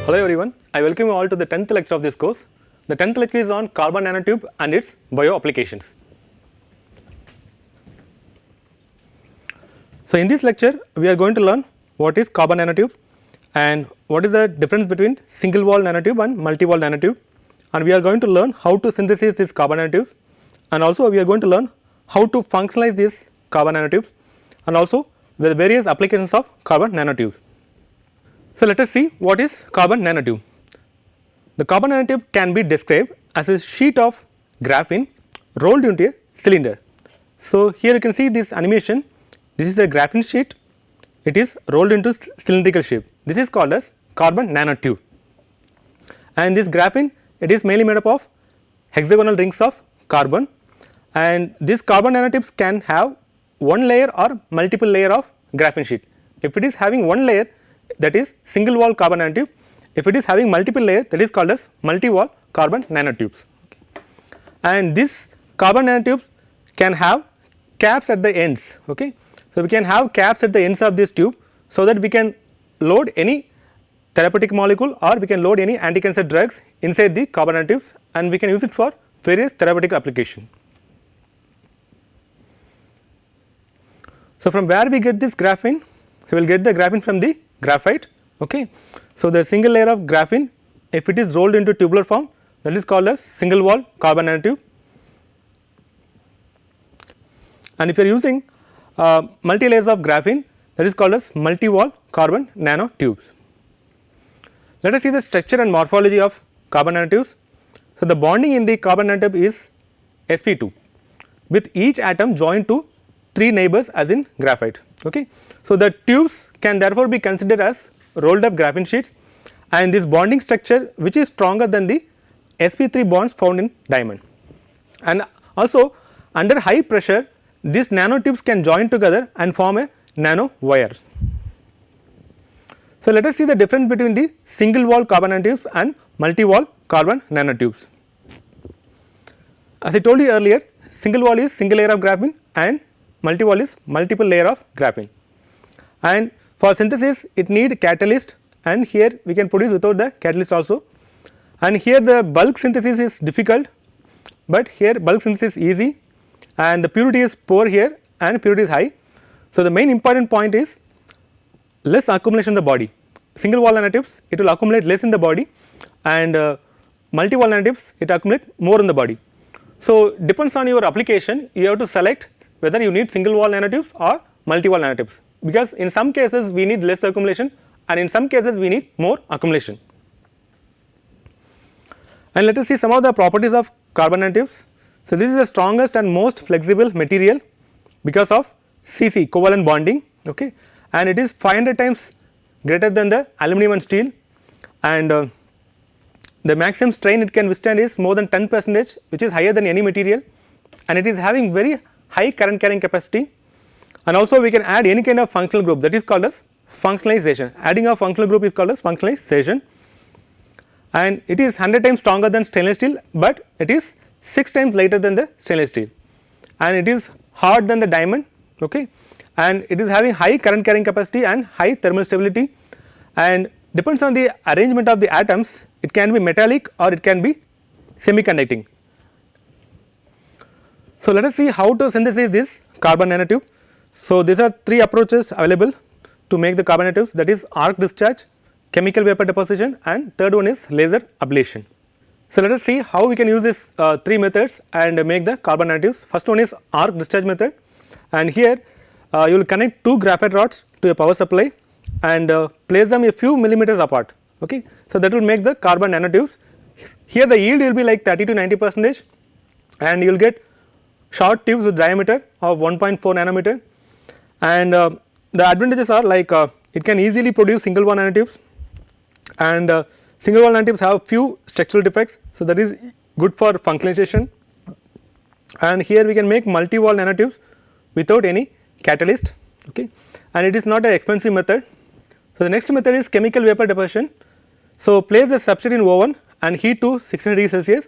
Hello everyone, I welcome you all to the 10th lecture of this course. The 10th lecture is on carbon nanotube and its bio applications. So in this lecture, we are going to learn what is carbon nanotube and what is the difference between single wall nanotube and multi-wall nanotube, and we are going to learn how to synthesize these carbon nanotubes, and also we are going to learn how to functionalize these carbon nanotubes and also the various applications of carbon nanotubes. So let us see what is carbon nanotube. The carbon nanotube can be described as a sheet of graphene rolled into a cylinder. So here you can see this animation. This is a graphene sheet. It is rolled into cylindrical shape. This is called as carbon nanotube. And this graphene, it is mainly made up of hexagonal rings of carbon, and these carbon nanotubes can have one layer or multiple layer of graphene sheet. If it is having one layer, that is single wall carbon nanotube. If it is having multiple layers, that is called as multi wall carbon nanotubes. Okay. And this carbon nanotubes can have caps at the ends. Okay. So we can have caps at the ends of this tube, so that we can load any therapeutic molecule or we can load any anti-cancer drugs inside the carbon nanotubes, and we can use it for various therapeutic application. So from where we get this graphene? So we will get the graphene from the graphite. Okay. So the single layer of graphene, if it is rolled into tubular form, that is called as single wall carbon nanotube. And if you are using multi layers of graphene, that is called as multi wall carbon nanotubes. Let us see the structure and morphology of carbon nanotubes. So the bonding in the carbon nanotube is sp2, with each atom joined to 3 neighbors as in graphite. Okay. So the tubes can therefore be considered as rolled up graphene sheets, and this bonding structure which is stronger than the sp3 bonds found in diamond. And also under high pressure, these nanotubes can join together and form a nano wire. So let us see the difference between the single wall carbon nanotubes and multi wall carbon nanotubes. As I told you earlier, single wall is single layer of graphene and multi wall is multiple layer of graphene. And for synthesis it need catalyst, and here we can produce without the catalyst also, and here the bulk synthesis is difficult, but here bulk synthesis is easy, and the purity is poor here and purity is high. So the main important point is less accumulation in the body. Single wall nanotubes, it will accumulate less in the body, and multi wall nanotubes, it accumulate more in the body. So depends on your application, you have to select whether you need single wall nanotubes or multi wall nanotubes, because in some cases we need less accumulation and in some cases we need more accumulation. And let us see some of the properties of carbon nanotubes. So this is the strongest and most flexible material because of CC, covalent bonding. Okay. And it is 500 times greater than the aluminum and steel, and the maximum strain it can withstand is more than 10%, which is higher than any material, and it is having very high current carrying capacity. And also we can add any kind of functional group, that is called as functionalization. Adding a functional group is called as functionalization, and it is 100 times stronger than stainless steel, but it is 6 times lighter than the stainless steel, and it is hard than the diamond. Okay. And it is having high current carrying capacity and high thermal stability, and depends on the arrangement of the atoms, it can be metallic or it can be semiconducting. So let us see how to synthesize this carbon nanotube. So these are 3 approaches available to make the carbon nanotubes, that is arc discharge, chemical vapor deposition, and third one is laser ablation. So let us see how we can use these 3 methods and make the carbon nanotubes. First one is arc discharge method, and here you will connect 2 graphite rods to a power supply and place them a few millimeters apart. Okay. So that will make the carbon nanotubes. Here the yield will be like 30 to 90%, and you will get short tubes with diameter of 1.4 nanometer, and the advantages are like it can easily produce single wall nanotubes, and single wall nanotubes have few structural defects, so that is good for functionalization. And here we can make multi wall nanotubes without any catalyst. Okay. And it is not an expensive method. So the next method is chemical vapor deposition. So place the substrate in oven and heat to 600 degrees Celsius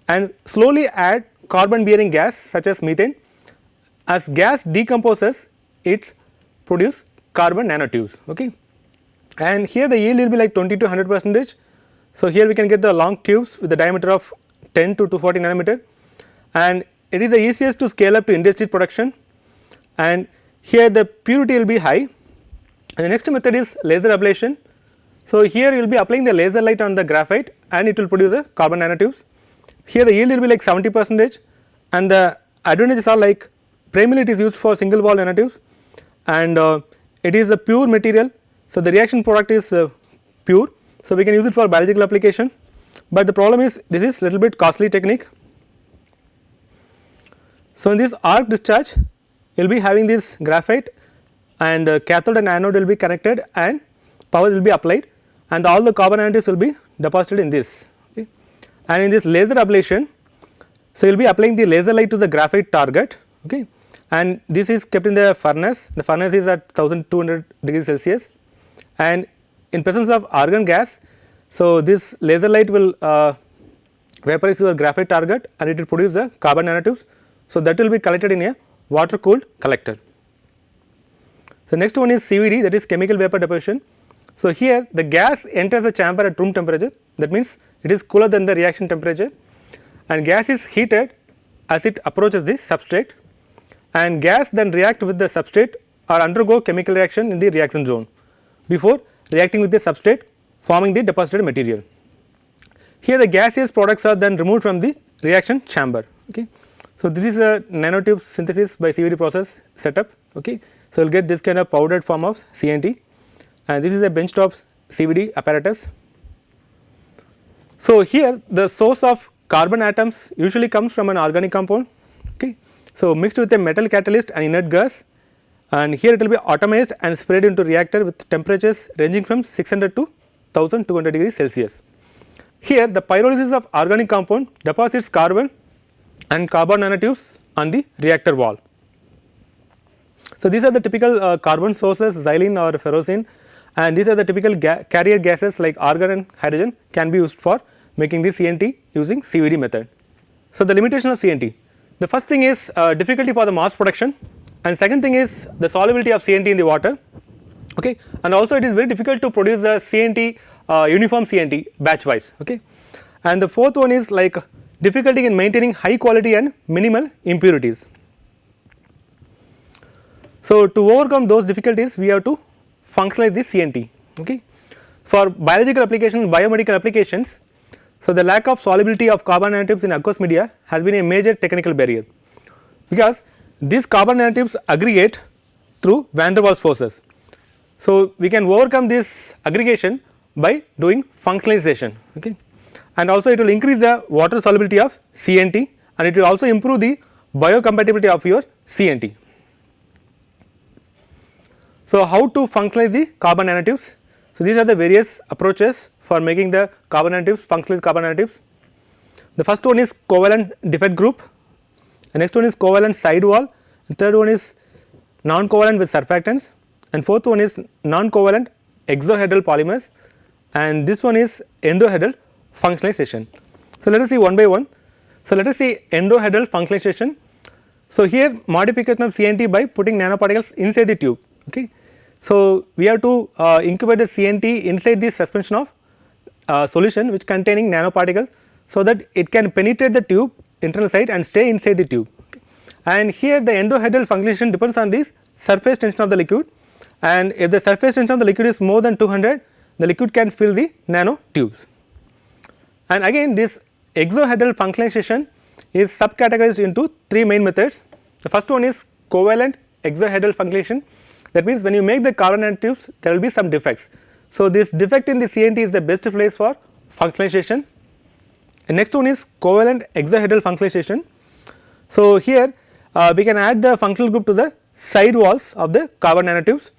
and slowly add carbon bearing gas such as methane. As gas decomposes, it produce carbon nanotubes. Okay. and here the yield will be like 20 to 100%. So here we can get the long tubes with the diameter of 10 to 240 nanometer, and it is the easiest to scale up to industrial production, and here the purity will be high. And the next method is laser ablation. So here you will be applying the laser light on the graphite and it will produce the carbon nanotubes. Here the yield will be like 70%, and the advantages are like primarily it is used for single wall nanotubes, and it is a pure material. So the reaction product is pure, so we can use it for biological application, but the problem is this is little bit costly technique. So in this arc discharge you will be having this graphite, and cathode and anode will be connected and power will be applied, and all the carbon nanotubes will be deposited in this. Okay. And in this laser ablation, so you will be applying the laser light to the graphite target, okay, and this is kept in the furnace. The furnace is at 1200 degrees Celsius, and in presence of argon gas, so this laser light will vaporize your graphite target and it will produce the carbon nanotubes. So that will be collected in a water cooled collector. So next one is CVD, that is chemical vapor deposition. So here the gas enters the chamber at room temperature, that means it is cooler than the reaction temperature, and gas is heated as it approaches the substrate, and gas then react with the substrate or undergo chemical reaction in the reaction zone before reacting with the substrate, forming the deposited material. Here the gaseous products are then removed from the reaction chamber. Okay. So this is a nanotube synthesis by CVD process setup. Okay. So you will get this kind of powdered form of CNT, and this is a benchtop CVD apparatus. So here the source of carbon atoms usually comes from an organic compound, okay, so mixed with a metal catalyst and inert gas, and here it will be atomized and sprayed into reactor with temperatures ranging from 600 to 1200 degrees Celsius. Here the pyrolysis of organic compound deposits carbon and carbon nanotubes on the reactor wall. So these are the typical carbon sources, xylene or ferrocene, and these are the typical carrier gases like argon and hydrogen can be used for making the CNT using CVD method. So the limitation of CNT, the first thing is difficulty for the mass production, and second thing is the solubility of CNT in the water, okay, and also it is very difficult to produce the CNT uniform CNT batch wise, okay, and the fourth one is like difficulty in maintaining high quality and minimal impurities. So to overcome those difficulties we have to functionalize this CNT, okay. For biological applications, biomedical applications, so the lack of solubility of carbon nanotubes in aqueous media has been a major technical barrier, because these carbon nanotubes aggregate through van der Waals forces. So we can overcome this aggregation by doing functionalization, okay, and also it will increase the water solubility of CNT, and it will also improve the biocompatibility of your CNT. So how to functionalize the carbon nanotubes? So these are the various approaches for making the carbon nanotubes, functionalized carbon nanotubes. The first one is covalent defect group, the next one is covalent side wall, the third one is non-covalent with surfactants, and fourth one is non-covalent exohedral polymers, and this one is endohedral functionalization. So let us see one by one. So let us see endohedral functionalization. So here modification of CNT by putting nanoparticles inside the tube, okay. So we have to incubate the CNT inside the suspension of solution which containing nanoparticles, so that it can penetrate the tube internal side and stay inside the tube, okay. And here the endohedral functionalization depends on this surface tension of the liquid, and if the surface tension of the liquid is more than 200, the liquid can fill the nanotubes. And again this exohedral functionalization is subcategorized into three main methods. The first one is covalent exohedral functionalization, that means when you make the carbon nanotubes there will be some defects. So this defect in the CNT is the best place for functionalization. And next one is covalent exohedral functionalization. So here we can add the functional group to the side walls of the carbon nanotubes.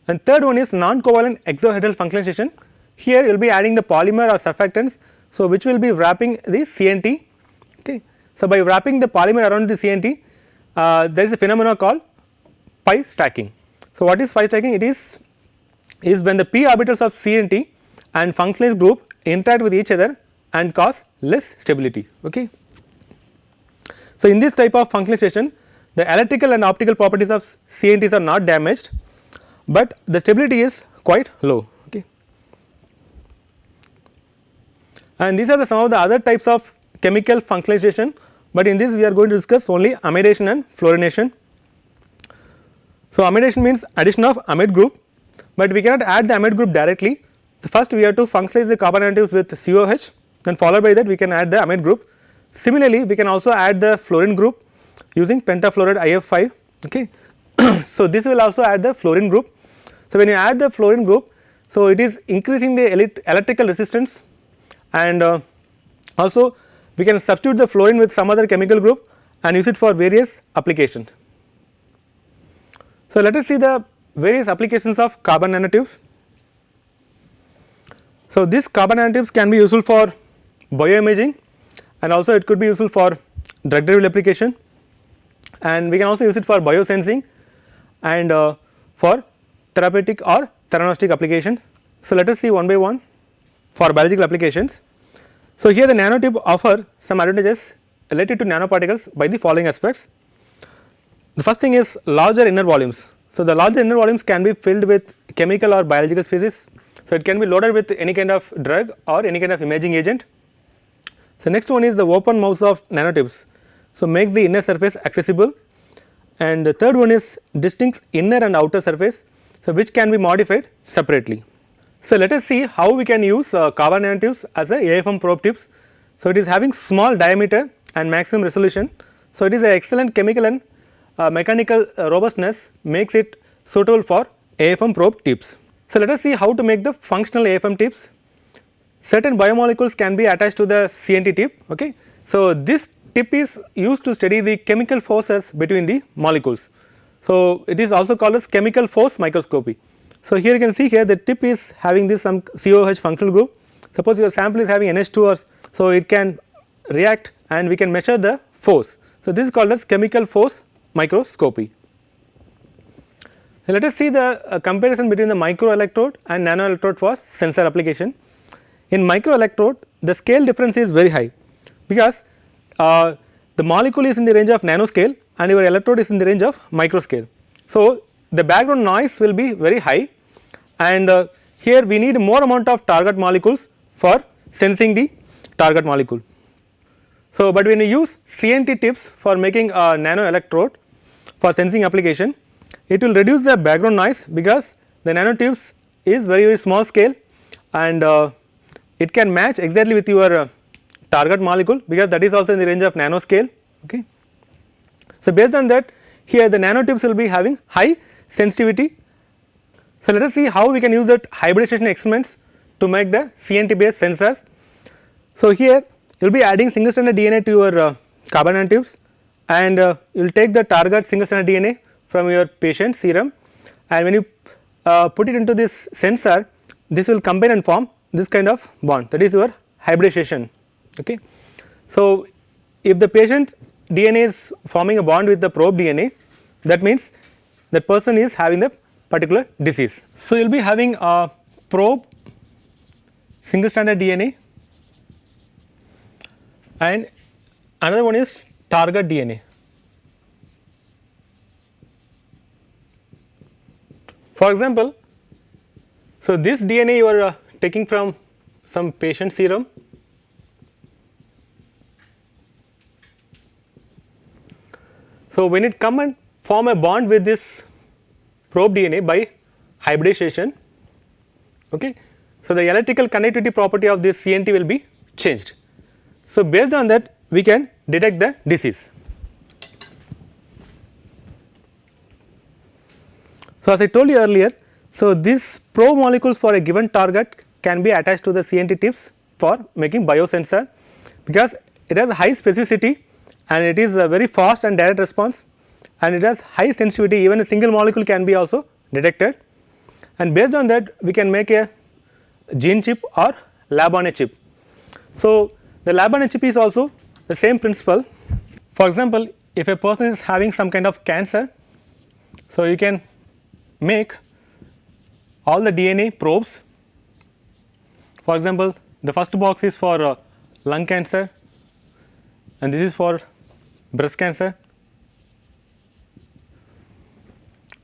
And third one is non-covalent exohedral functionalization. Here you will be adding the polymer or surfactants, so which will be wrapping the CNT, okay. So by wrapping the polymer around the CNT there is a phenomenon called pi stacking. So what is pi stacking? It is when the p orbitals of CNT and functionalized group interact with each other and cause less stability, okay. So in this type of functionalization the electrical and optical properties of CNTs are not damaged, but the stability is quite low. Okay. And these are some of the other types of chemical functionalization, but in this we are going to discuss only amidation and fluorination. So, amidation means addition of amide group, but we cannot add the amide group directly. So, first we have to functionalize the carbon nanotubes with COH, then followed by that we can add the amide group. Similarly, we can also add the fluorine group using pentafluoride IF5. Okay. So, this will also add the fluorine group. So, when you add the fluorine group, so it is increasing the electrical resistance, and also we can substitute the fluorine with some other chemical group and use it for various applications. So, let us see the various applications of carbon nanotubes. So, these carbon nanotubes can be useful for bioimaging, and also it could be useful for drug delivery application, and we can also use it for biosensing and for therapeutic or theranostic applications. So, let us see one by one for biological applications. So, here the nanotube offer some advantages related to nanoparticles by the following aspects. The first thing is larger inner volumes. So, the larger inner volumes can be filled with chemical or biological species. So, it can be loaded with any kind of drug or any kind of imaging agent. So, next one is the open mouths of nanotubes. So, make the inner surface accessible, and the third one is distinct inner and outer surface, so which can be modified separately. So, let us see how we can use carbon nanotubes as a AFM probe tubes. So, it is having small diameter and maximum resolution. So, it is an excellent chemical and mechanical robustness makes it suitable for AFM probe tubes. So, let us see how to make the functional AFM tubes. Certain biomolecules can be attached to the CNT tip. Okay. So, this tip is used to study the chemical forces between the molecules. So, it is also called as chemical force microscopy. So, here you can see here the tip is having this some COH functional group. Suppose your sample is having NH2, or so it can react and we can measure the force. So, this is called as chemical force microscopy. So, let us see the comparison between the microelectrode and nanoelectrode for sensor application. In microelectrode, the scale difference is very high, because the molecule is in the range of nanoscale and your electrode is in the range of microscale. So, the background noise will be very high, and here we need more amount of target molecules for sensing the target molecule. So, but when you use CNT tips for making a nano electrode for sensing application, it will reduce the background noise, because the nanotubes is very small scale, and it can match exactly with your target molecule, because that is also in the range of nanoscale. Okay. So, based on that, here the nanotubes will be having high sensitivity. So, let us see how we can use that hybridization experiments to make the CNT based sensors. So, here you will be adding single stranded DNA to your carbon nanotubes, and you will take the target single stranded DNA from your patient serum, and when you put it into this sensor, this will combine and form this kind of bond, that is your hybridization. Okay. So, if the patient DNA is forming a bond with the probe DNA, that means that person is having the particular disease. So, you will be having a probe single stranded DNA, and another one is target DNA. For example, so this DNA you are taking from some patient serum, so when it come and form a bond with this probe DNA by hybridization, okay, so the electrical conductivity property of this CNT will be changed. So, based on that we can detect the disease. So, as I told you earlier, so these probe molecules for a given target can be attached to the CNT tips for making biosensor, because it has high specificity and it is a very fast and direct response, and it has high sensitivity, even a single molecule can be also detected, and based on that we can make a gene chip or lab on a chip. So, the lab on a chip is also the same principle. For example, if a person is having some kind of cancer, so you can make all the DNA probes. For example, the first box is for lung cancer, and this is for breast cancer.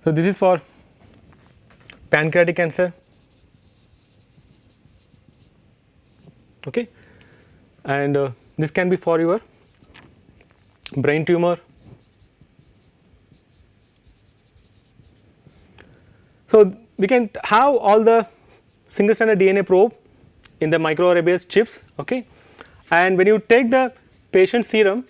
So, this is for pancreatic cancer, okay, and this can be for your brain tumor. So we can have all the single stranded DNA probe in the microarray based chips, okay, and when you take the patient serum,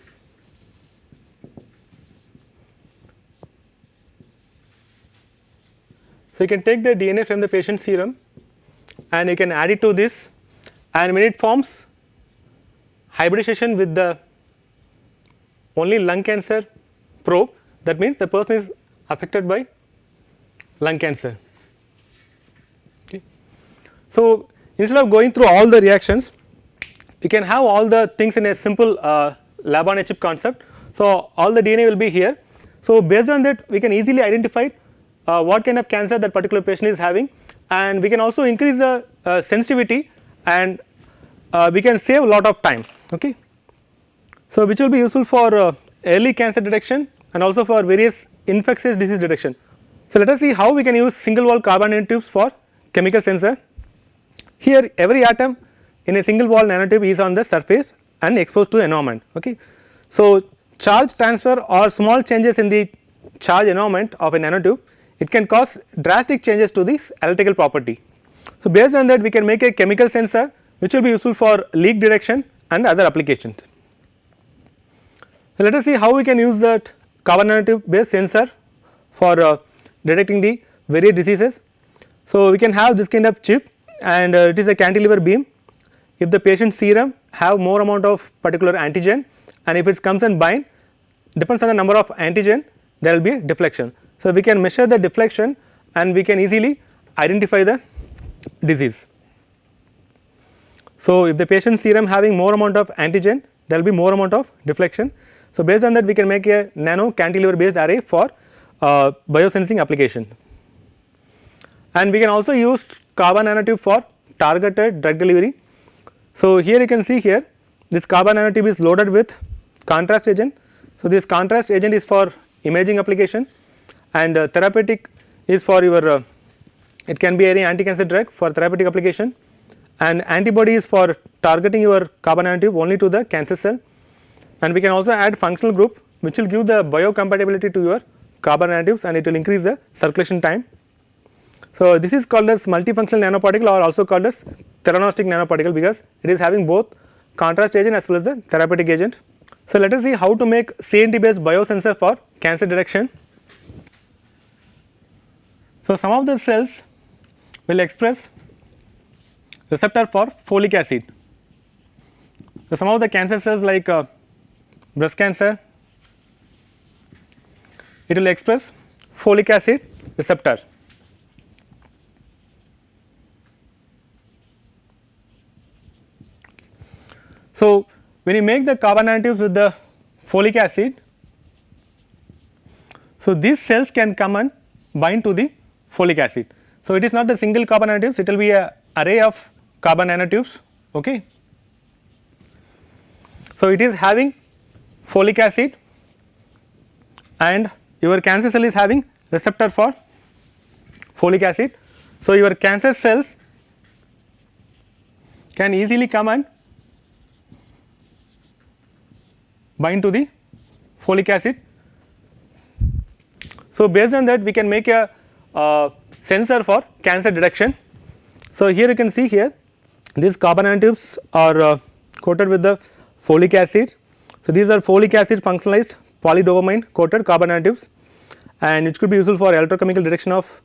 so you can take the DNA from the patient serum and you can add it to this, and when it forms hybridization with the only lung cancer probe, that means the person is affected by lung cancer. Okay. So instead of going through all the reactions, we can have all the things in a simple lab on a chip concept. So all the DNA will be here. So based on that, we can easily identify what kind of cancer that particular patient is having, and we can also increase the sensitivity, and we can save a lot of time. Okay. So which will be useful for early cancer detection and also for various infectious disease detection. So let us see how we can use single wall carbon nanotubes for chemical sensor. Here every atom in a single wall nanotube is on the surface and exposed to environment. Okay. So charge transfer or small changes in the charge environment of a nanotube, it can cause drastic changes to this electrical property. So based on that, we can make a chemical sensor which will be useful for leak detection and other applications. So let us see how we can use that carbon nanotube based sensor for detecting the various diseases. So we can have this kind of chip, and it is a cantilever beam. If the patient serum have more amount of particular antigen, and if it comes and bind, depends on the number of antigen, there will be a deflection. So we can measure the deflection and we can easily identify the disease. So if the patient serum having more amount of antigen, there will be more amount of deflection. So based on that, we can make a nano cantilever based array for biosensing application. And we can also use carbon nanotube for targeted drug delivery. So here you can see here, this carbon nanotube is loaded with contrast agent. So this contrast agent is for imaging application, and therapeutic is for your it can be any anti-cancer drug for therapeutic application, and antibody is for targeting your carbon nanotube only to the cancer cell. And we can also add functional group which will give the biocompatibility to your carbon nanotubes, and it will increase the circulation time. So this is called as multifunctional nanoparticle, or also called as theranostic nanoparticle, because it is having both contrast agent as well as the therapeutic agent. So let us see how to make CNT based biosensor for cancer detection. So some of the cells will express receptor for folic acid. So some of the cancer cells like breast cancer, it will express folic acid receptor. So when you make the carbon nanotubes with the folic acid, so these cells can come and bind to the folic acid. So it is not a single carbon nanotubes, it will be a array of carbon nanotubes. Okay. So it is having folic acid, and your cancer cell is having receptor for folic acid. So your cancer cells can easily come and bind to the folic acid. So based on that, we can make a sensor for cancer detection. So here you can see here, these carbon nanotubes are coated with the folic acid. So these are folic acid functionalized polydopamine coated carbon nanotubes, and it could be useful for electrochemical detection of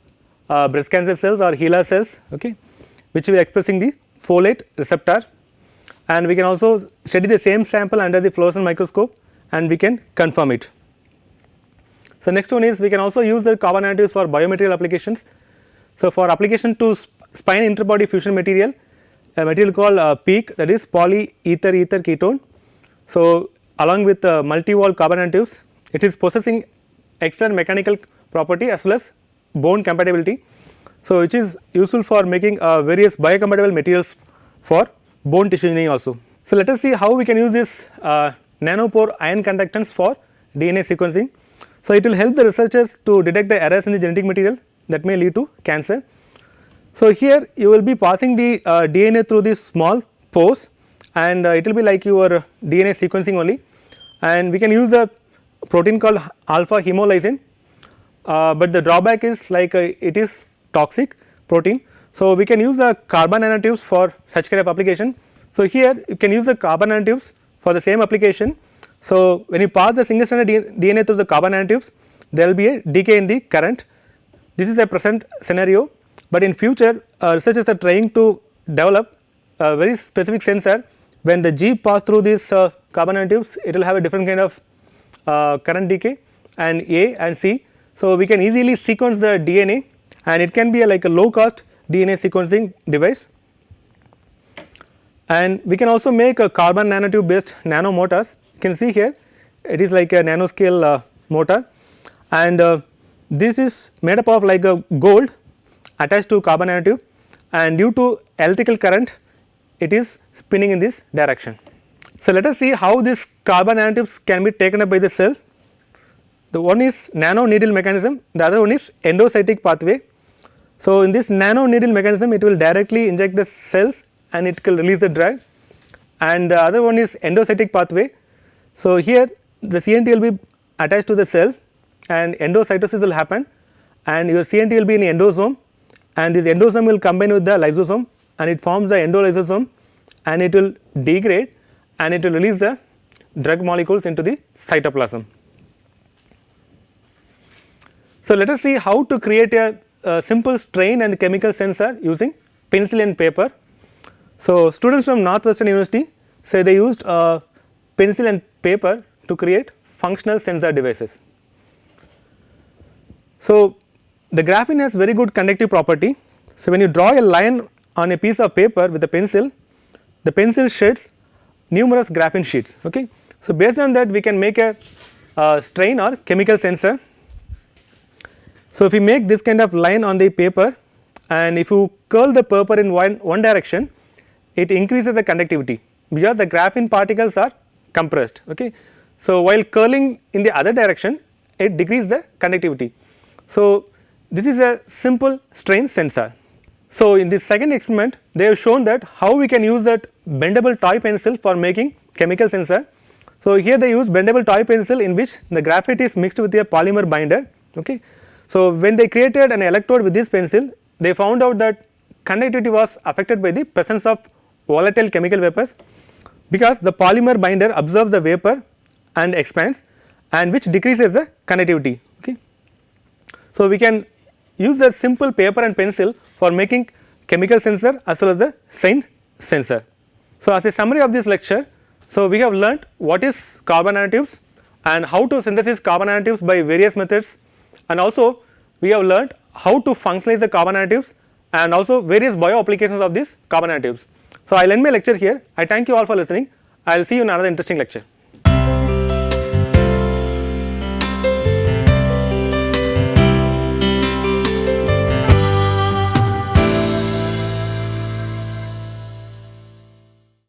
breast cancer cells or HeLa cells, okay, which we are expressing the folate receptor. And we can also study the same sample under the fluorescent microscope, and we can confirm it. So next one is, we can also use the carbon nanotubes for biomaterial applications. So for application to spine interbody fusion material, a material called PEEK, that is polyether ether ketone. So along with multi-wall carbon nanotubes, it is possessing excellent mechanical property as well as bone compatibility. So which is useful for making various biocompatible materials for bone tissue engineering also. So let us see how we can use this nanopore ion conductance for DNA sequencing. So it will help the researchers to detect the errors in the genetic material that may lead to cancer. So, here you will be passing the DNA through these small pores, and it will be like your DNA sequencing only, and we can use a protein called alpha hemolysin, but the drawback is like it is toxic protein. So, we can use the carbon nanotubes for such kind of application. So, here you can use the carbon nanotubes for the same application. So, when you pass the single stranded DNA through the carbon nanotubes, there will be a decay in the current. This is a present scenario, but in future researchers are trying to develop a very specific sensor. When the G pass through these carbon nanotubes, it will have a different kind of current decay, and A and C. So, we can easily sequence the DNA, and it can be like a low cost DNA sequencing device, and we can also make a carbon nanotube based nano motors. You can see here it is like a nanoscale motor, and this is made up of like a gold attached to carbon nanotube, and due to electrical current it is spinning in this direction. So, let us see how this carbon nanotubes can be taken up by the cell. The one is nano needle mechanism, the other one is endocytic pathway. So, in this nano needle mechanism it will directly inject the cells and it will release the drug, and the other one is endocytic pathway. So, here the CNT will be attached to the cell and endocytosis will happen, and your CNT will be in endosome, and this endosome will combine with the lysosome and it forms the endolysosome, and it will degrade and it will release the drug molecules into the cytoplasm. So, let us see how to create a simple strain and chemical sensor using pencil and paper. So, students from Northwestern University say they used pencil and paper to create functional sensor devices. So, the graphene has very good conductive property. So, when you draw a line on a piece of paper with a pencil, the pencil sheds numerous graphene sheets. Okay. So, based on that we can make a strain or chemical sensor. So, if we make this kind of line on the paper, and if you curl the paper in one direction, it increases the conductivity because the graphene particles are compressed. Okay. So, while curling in the other direction, it decreases the conductivity. So, this is a simple strain sensor. So, in this second experiment they have shown that how we can use that bendable toy pencil for making chemical sensor. So, here they use bendable toy pencil in which the graphite is mixed with a polymer binder. Okay. So, when they created an electrode with this pencil, they found out that conductivity was affected by the presence of volatile chemical vapors, because the polymer binder absorbs the vapor and expands, and which decreases the conductivity. Okay. So, we can use the simple paper and pencil for making chemical sensor as well as the strain sensor. So, as a summary of this lecture, so we have learnt what is carbon nanotubes and how to synthesize carbon nanotubes by various methods, and also we have learnt how to functionalize the carbon nanotubes and also various bio applications of these carbon nanotubes. So, I will end my lecture here. I thank you all for listening. I will see you in another interesting lecture.